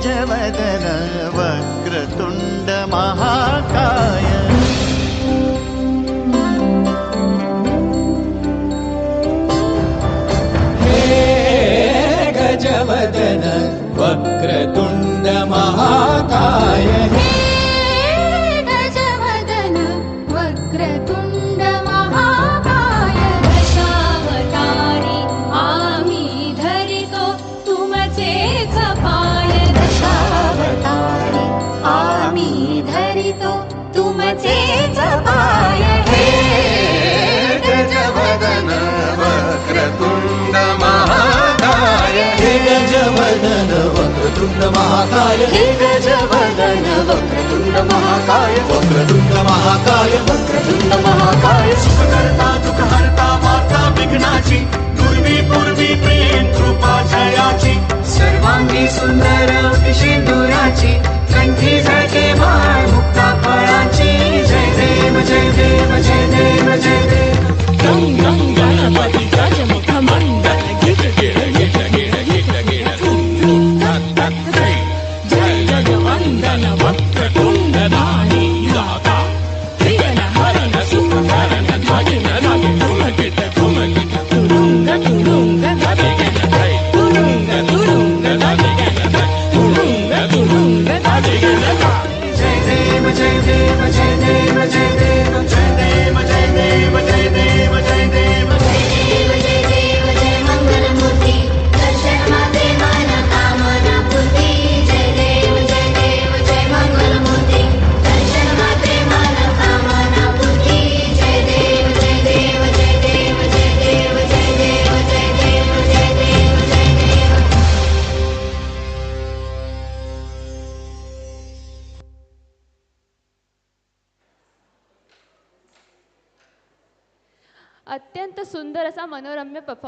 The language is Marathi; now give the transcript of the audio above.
गजवदन वक्रतुंड महाकाय गजवदन वक्रतुंड महाकाय गजवदन वक्रतुंड महाकाय दशावतारी आम्ही धरितो तुमचेच पाय दशावतारी आम्ही धरितो तुमचेच पाय गजवदन वक्रतुंड महाकाय गजवदन वक्रतुंड महाकाय गजवदन वक्रतुंड महाकाय वक्रतुंड महाकाय वक्रतुंड महाकाय सुखकर्ता दुःखहर्ता वार्ता विघ्नाची पूर्वी पूर्वी प्रेम कृपा जयाची सर्वांगी सुंदर सिंदुराची कंठी झळके माळ मुक्ता फळाची जय देव जय देव जय देव जय देव गं गं गणपती गजमुख मंडल गिर गिर गिर गिर गिर गिर धूम धूम धक धक जय जय जगवंदन वक्रतुंड दानी दाता त्रिगण हरण सुख हरण ध्वजन रवि धुमकित धुमकित तुरुंग तुरुंग धदिगिन जय तुरुंग तुरुंग धदिगिन जय तुरुंग तुरुंग धदिगिन जय जय देव जय देव जय देव जय देव जय देव जय देव जय देव जय देव जय देव जय मंगलमूर्ती दर्शन माते मन कामना पूर्ती जय देव जय मंगलमूर्ती दर्शन माते मन कामना पूर्ती जय देव जय देव जय देव जय देव जय देव जय देव जय देव जय देव अत्यंत सुंदर असा मनोरम्य परफॉर्मन्स